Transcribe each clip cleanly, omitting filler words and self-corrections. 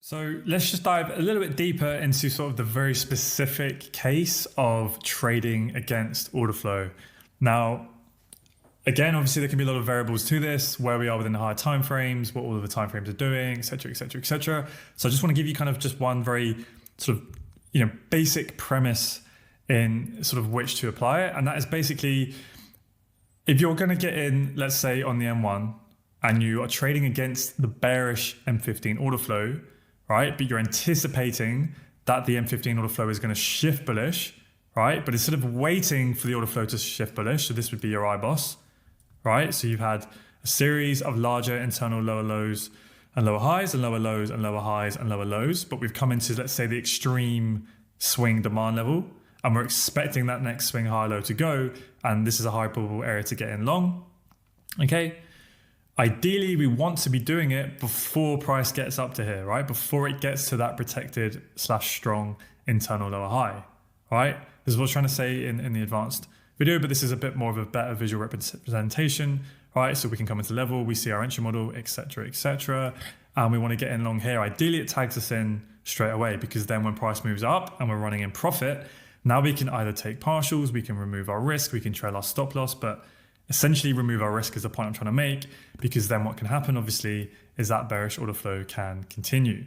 So let's just dive a little bit deeper into sort of the very specific case of trading against order flow. Now, again, obviously there can be a lot of variables to this, where we are within the higher timeframes, what all of the timeframes are doing, et cetera, et cetera, et cetera. So I just want to give you kind of just one very sort of, basic premise in sort of which to apply it. And that is basically, if you're going to get in, let's say on the M1, and you are trading against the bearish M15 order flow, right? But you're anticipating that the M15 order flow is going to shift bullish, right? But instead of waiting for the order flow to shift bullish, so this would be your IBOS, right? So you've had a series of larger internal lower lows and lower highs and lower lows and lower highs and lower lows. But we've come into, let's say, the extreme swing demand level, and we're expecting that next swing high low to go. And this is a high probable area to get in long, okay? Ideally, we want to be doing it before price gets up to here, right? Before it gets to that protected / strong internal lower high, right? This is what I was trying to say in the advanced video, but this is a bit more of a better visual representation, right? So we can come into level, we see our entry model, et cetera, and we want to get in long here. Ideally, it tags us in straight away, because then when price moves up and we're running in profit, now we can either take partials, we can remove our risk, we can trail our stop loss, but essentially remove our risk is the point I'm trying to make, because then what can happen, obviously, is that bearish order flow can continue.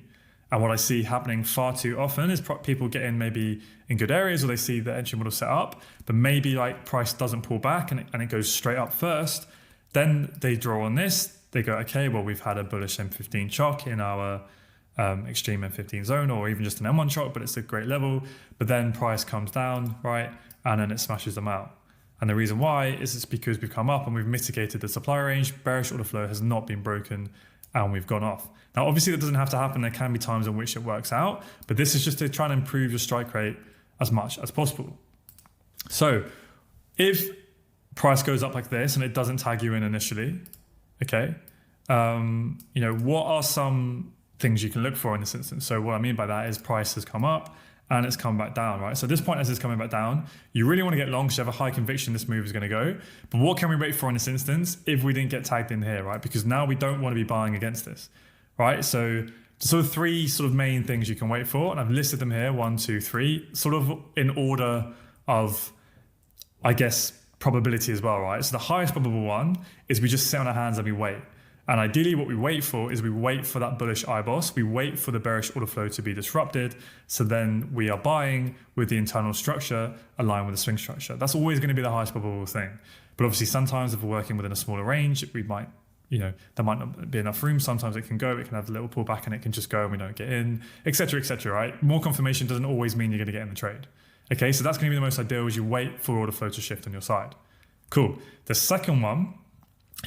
And what I see happening far too often is people get in maybe in good areas, or they see the entry model set up, but maybe like price doesn't pull back and it goes straight up first. Then they draw on this, they go, okay, well, we've had a bullish M15 chock in our extreme M15 zone, or even just an M1 chock, but it's a great level. But then price comes down, right? And then it smashes them out. And the reason why is it's because we've come up and we've mitigated the supply range, bearish order flow has not been broken, and we've gone off. Now, obviously that doesn't have to happen. There can be times in which it works out, but this is just to try and improve your strike rate as much as possible. So if price goes up like this and it doesn't tag you in initially, okay, what are some things you can look for in this instance? So what I mean by that is price has come up and it's come back down, right? So at this point, as it's coming back down, you really want to get long because you have a high conviction this move is going to go. But what can we wait for in this instance if we didn't get tagged in here, right? Because now we don't want to be buying against this, right? So sort of three sort of main things you can wait for, and I've listed them here, 1, 2, 3, sort of in order of, I guess, probability as well, right? So the highest probable one is we just sit on our hands and we wait. And ideally what we wait for is we wait for that bullish IBOS, we wait for the bearish order flow to be disrupted, so then we are buying with the internal structure aligned with the swing structure. That's always going to be the highest probable thing. But obviously sometimes if we're working within a smaller range, we might, there might not be enough room. Sometimes it can go, it can have a little pullback and it can just go and we don't get in, et cetera, right? More confirmation doesn't always mean you're going to get in the trade. Okay, so that's going to be the most ideal, is you wait for order flow to shift on your side. Cool. The second one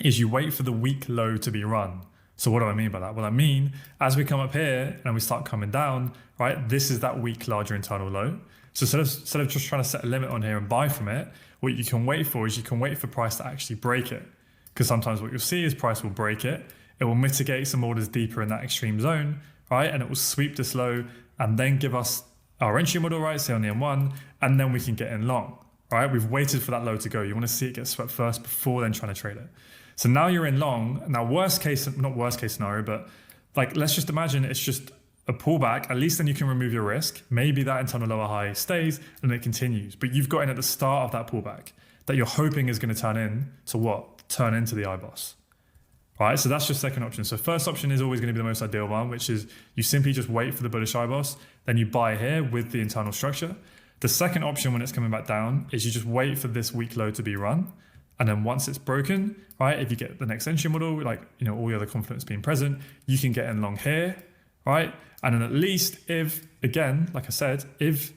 is you wait for the weak low to be run. So what do I mean by that? Well, I mean, as we come up here and we start coming down, right, this is that weak larger internal low. So instead of just trying to set a limit on here and buy from it, what you can wait for is you can wait for price to actually break it. Because sometimes what you'll see is price will break it. It will mitigate some orders deeper in that extreme zone, right? And it will sweep this low and then give us our entry model, right, say on the M1, and then we can get in long, right? We've waited for that low to go. You want to see it get swept first before then trying to trade it. So now you're in long. Now not worst case scenario, but like, let's just imagine it's just a pullback. At least then you can remove your risk. Maybe that internal lower high stays and it continues, but you've got in at the start of that pullback that you're hoping is going to turn into what? Turn into the IBOS, right? So that's your second option. So first option is always going to be the most ideal one, which is you simply just wait for the bullish IBOS, then you buy here with the internal structure. The second option when it's coming back down is you just wait for this weak low to be run. And then once it's broken, right, if you get the next entry model, like, all the other confidence being present, you can get in long here, right? And then at least if, again, like I said, if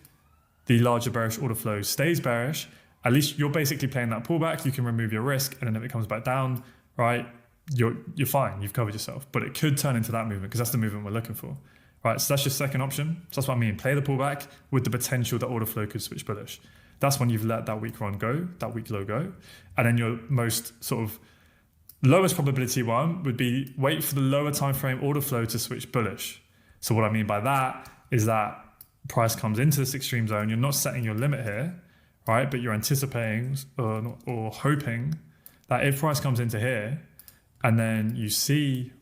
the larger bearish order flow stays bearish, at least you're basically playing that pullback, you can remove your risk. And then if it comes back down, right, you're fine, you've covered yourself. But it could turn into that movement because that's the movement we're looking for, right? So that's your second option. So that's what I mean, play the pullback with the potential that order flow could switch bullish. That's when you've let that weak run go, that weak low go. And then your most sort of lowest probability one would be wait for the lower time frame order flow to switch bullish. So what I mean by that is that price comes into this extreme zone. You're not setting your limit here, right? But you're anticipating or hoping that if price comes into here and then you see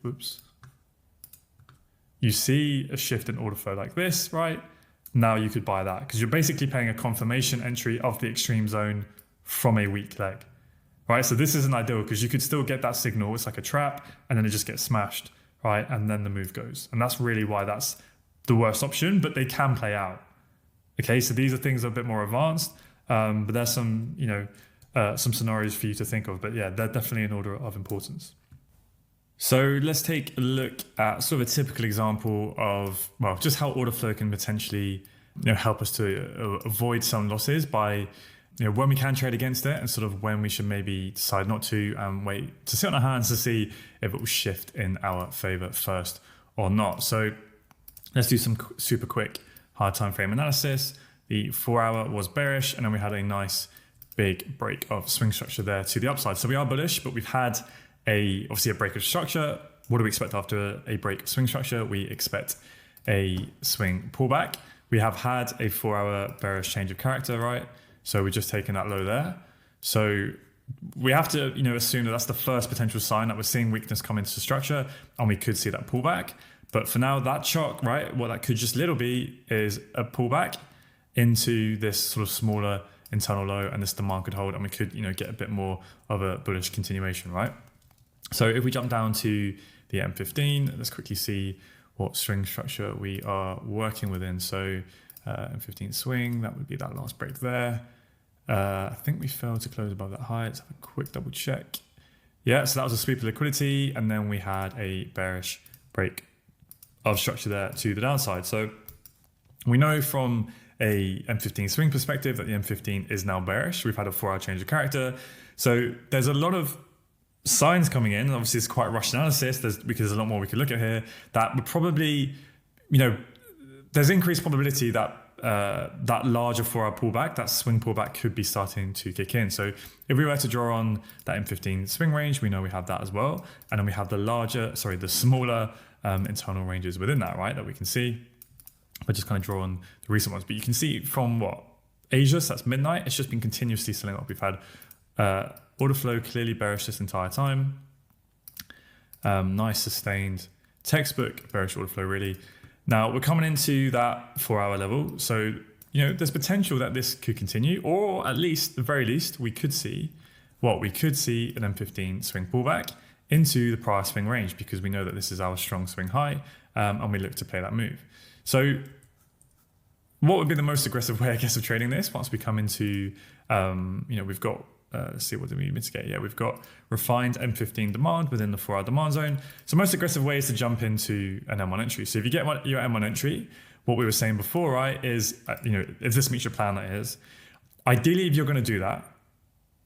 you see a shift in order flow like this, right? Now you could buy that because you're basically paying a confirmation entry of the extreme zone from a weak leg, right? So this isn't ideal because you could still get that signal. It's like a trap and then it just gets smashed, right? And then the move goes. And that's really why that's the worst option, but they can play out. Okay, so these are things that are a bit more advanced, but there's some, some scenarios for you to think of. But yeah, they're definitely in order of importance. So let's take a look at sort of a typical example of, well, just how order flow can potentially, help us to avoid some losses by, when we can trade against it and sort of when we should maybe decide not to and wait to sit on our hands to see if it will shift in our favor first or not. So let's do some super quick hard time frame analysis. The 4 hour was bearish and then we had a nice big break of swing structure there to the upside. So we are bullish, but we've had obviously a break of structure. What do we expect after a break of swing structure? We expect a swing pullback. We have had a 4 hour bearish change of character, right? So we're just taking that low there. So we have to, assume that that's the first potential sign that we're seeing weakness come into structure and we could see that pullback. But for now, that shock, right, what that could just little be is a pullback into this sort of smaller internal low, and this demand could hold and we could, get a bit more of a bullish continuation, right? So if we jump down to the M15, let's quickly see what swing structure we are working within. So M15 swing, that would be that last break there. I think we failed to close above that high. Let's have a quick double check. Yeah, so that was a sweep of liquidity, and then we had a bearish break of structure there to the downside. So we know from a M15 swing perspective that the M15 is now bearish. We've had a 4 hour change of character. So there's a lot of signs coming in. Obviously, it's quite rushed analysis because there's a lot more we could look at here that would probably, there's increased probability that that larger 4 hour pullback, that swing pullback could be starting to kick in. So if we were to draw on that M15 swing range, we know we have that as well. And then we have the smaller internal ranges within that, right, that we can see. I just kind of draw on the recent ones, but you can see from Asia, so that's midnight, it's just been continuously selling up. We've had order flow clearly bearish this entire time. Nice sustained textbook bearish order flow really. Now we're coming into that 4 hour level. So, there's potential that this could continue, or at least, the very least, we could see an M15 swing pullback into the prior swing range because we know that this is our strong swing high and we look to play that move. So what would be the most aggressive way, I guess, of trading this once we come into, we've got, let's see, what do we mitigate? Yeah, we've got refined M15 demand within the 4 hour demand zone. So most aggressive way is to jump into an M1 entry. So if you get your M1 entry, what we were saying before, right, is, if this meets your plan, that is, ideally, if you're going to do that,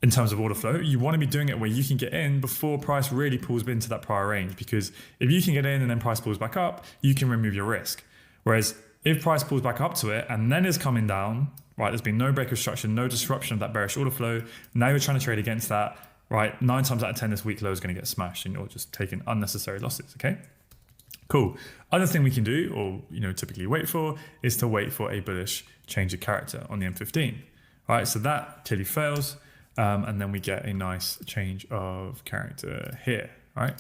in terms of order flow, you want to be doing it where you can get in before price really pulls into that prior range. Because if you can get in and then price pulls back up, you can remove your risk. Whereas if price pulls back up to it and then is coming down, right, there's been no break of structure, no disruption of that bearish order flow. Now you're trying to trade against that, right? 9 times out of 10, this weak low is going to get smashed and you're just taking unnecessary losses, okay? Cool. Other thing we can do, or typically wait for, is to wait for a bullish change of character on the M15. All right, so that clearly fails. And then we get a nice change of character here, right?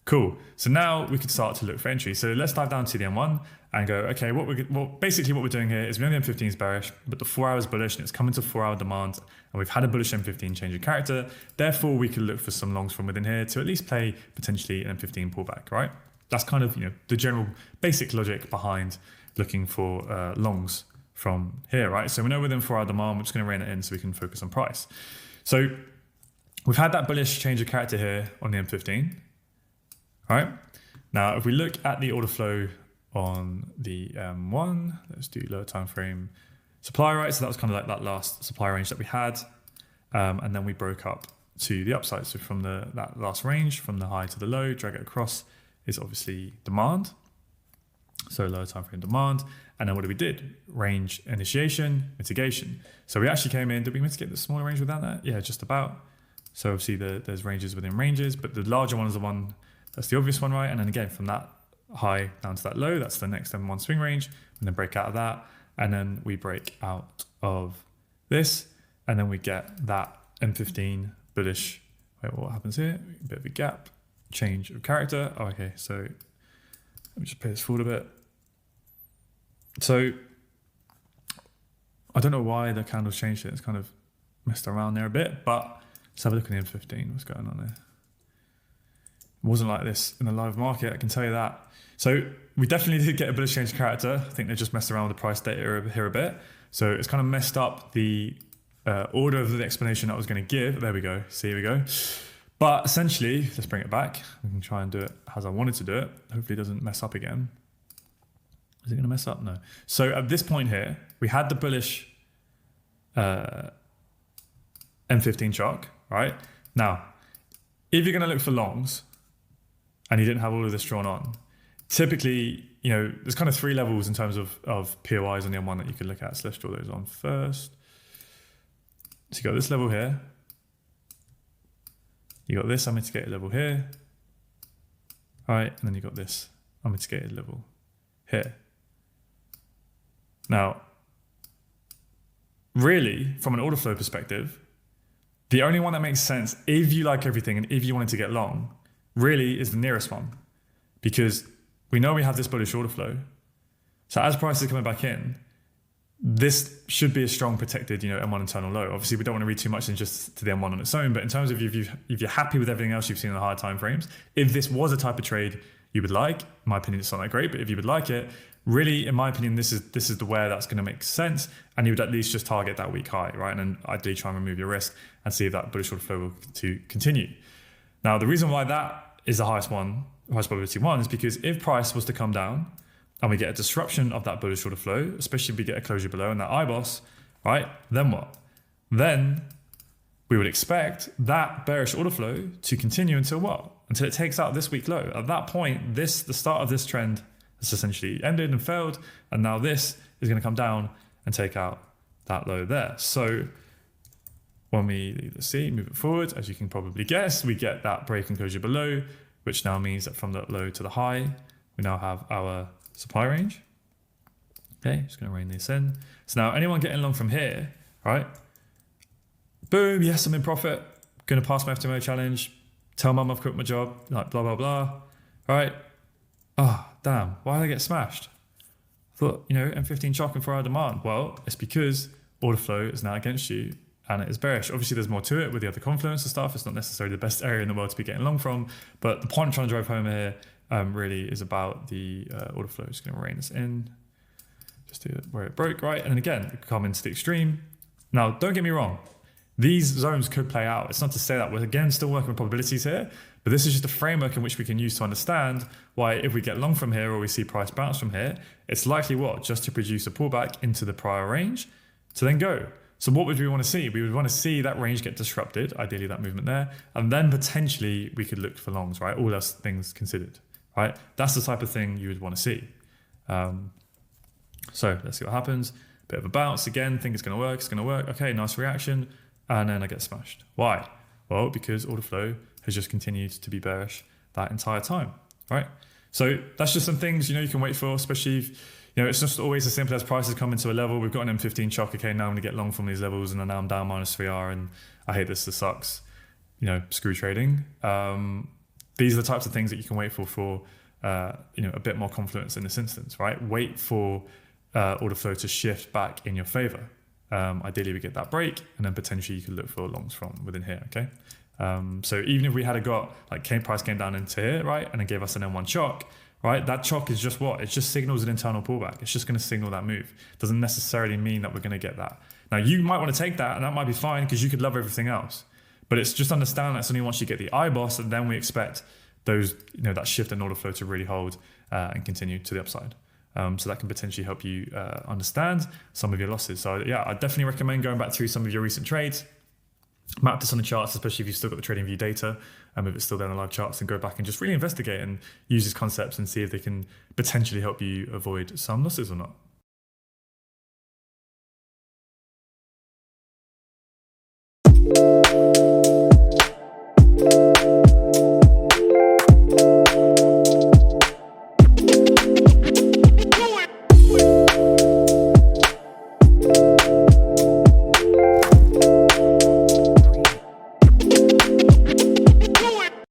Cool. So now we could start to look for entry. So let's dive down to the M1 and go, okay, basically what we're doing here is we know the M15 is bearish, but the 4 hours bullish and it's coming to 4 hour demand and we've had a bullish M15 change of character. Therefore, we could look for some longs from within here to at least play potentially an M15 pullback, right? That's kind of, the general basic logic behind looking for longs from here, right? So we know within 4 hour demand, we're just going to rein it in so we can focus on price. So we've had that bullish change of character here on the M15. All right. Now, if we look at the order flow on the M1, let's do lower time frame supply, right? So that was kind of like that last supply range that we had. And then we broke up to the upside. So from that last range, from the high to the low, drag it across is obviously demand. So lower time frame demand. And then what did? Range initiation, mitigation. So we actually came in, did we mitigate the smaller range without that? Yeah, just about. So obviously there's ranges within ranges, but the larger one is the one, that's the obvious one, right? And then again, from that high down to that low, that's the next M1 swing range, and then break out of that. And then we break out of this, and then we get that M15 bullish. Wait, what happens here? A bit of a gap, change of character. Oh, okay, so Let me just play this forward a bit. So I don't know why the candle's changed it. It's kind of messed around there a bit, but let's have a look at the M15. What's going on there? It wasn't like this in the live market, I can tell you that. So we definitely did get a bullish change of character. I think they just messed around with the price data here a bit. So it's kind of messed up the order of the explanation I was going to give. There we go. See, here we go. But essentially, let's bring it back. We can try and do it as I wanted to do it. Hopefully it doesn't mess up again. Is it going to mess up? No. So at this point here, we had the bullish M15 shock, right? Now, if you're going to look for longs and you didn't have all of this drawn on, typically, you know, there's kind of three levels in terms of POIs on the M1 that you could look at. So let's draw those on first. So you got this level here. You got this unmitigated level here. All right, and then you got this unmitigated level here. Now, really, from an order flow perspective, the only one that makes sense if you like everything and if you wanted to get long, really is the nearest one. Because we know we have this bullish order flow. So as prices are coming back in, this should be a strong protected, you know, M1 internal low. Obviously, we don't want to read too much in just to the M1 on its own, but in terms of if you're happy with everything else you've seen in the higher time frames, if this was a type of trade you would like, in my opinion, it's not that great, but if you would like it, really, in my opinion, this is the where that's going to make sense, and you would at least just target that weak high, right? And then ideally try and remove your risk and see if that bullish order flow will to continue. Now, the reason why that is the highest probability one is because if price was to come down and we get a disruption of that bullish order flow, especially if we get a closure below and that IBOS, right? Then what? Then we would expect that bearish order flow to continue until what? Until it takes out this week low. At that point, the start of this trend has essentially ended and failed, and now this is going to come down and take out that low there. So when we move it forward, as you can probably guess, we get that break and closure below, which now means that from the low to the high, we now have our supply range. Okay, just going to rein this in. So now anyone getting long from here, right? Boom, yes, I'm in profit. Going to pass my FTMO challenge. Tell mum I've quit my job, like blah, blah, blah. All right. Oh, damn, why did I get smashed? I thought, you know, M15 shocking for our demand. Well, it's because order flow is now against you and it is bearish. Obviously, there's more to it with the other confluence and stuff. It's not necessarily the best area in the world to be getting long from, but the point I'm trying to drive home here really is about the order flow. Just going to rein this in, just do it where it broke, right? And then again, it could come into the extreme. Now, don't get me wrong. These zones could play out. It's not to say that we're, again, still working with probabilities here, but this is just a framework in which we can use to understand why if we get long from here or we see price bounce from here, it's likely what? Just to produce a pullback into the prior range to then go. So what would we want to see? We would want to see that range get disrupted, ideally that movement there, and then potentially we could look for longs, right? All else things considered, right? That's the type of thing you would want to see. So let's see what happens. Bit of a bounce again, think it's going to work, it's going to work. Okay, nice reaction. And then I get smashed. Why? Well, because order flow has just continued to be bearish that entire time, right? So that's just some things, you know, you can wait for, especially if, you know, it's just always as simple as prices come into a level. We've got an M15 shock. Okay, now I'm going to get long from these levels, and then now I'm down minus 3R, and I hate this sucks. You know, screw trading. These are the types of things that you can wait for you know, a bit more confluence in this instance, right? Wait for order flow to shift back in your favor. Ideally, we get that break, and then potentially you could look for longs from within here, okay? So even if we had price came down into here, right, and it gave us an M1 shock, right, that shock is just what? It just signals an internal pullback. It's just going to signal that move. Doesn't necessarily mean that we're going to get that. Now, you might want to take that, and that might be fine because you could love everything else. But it's just understand that's only once you get the IBOS, and then we expect those, you know, that shift in order flow to really hold and continue to the upside. So that can potentially help you understand some of your losses. So yeah, I definitely recommend going back through some of your recent trades, map this on the charts, especially if you've still got the trading view data, if it's still there on the live charts, and go back and just really investigate and use these concepts and see if they can potentially help you avoid some losses or not.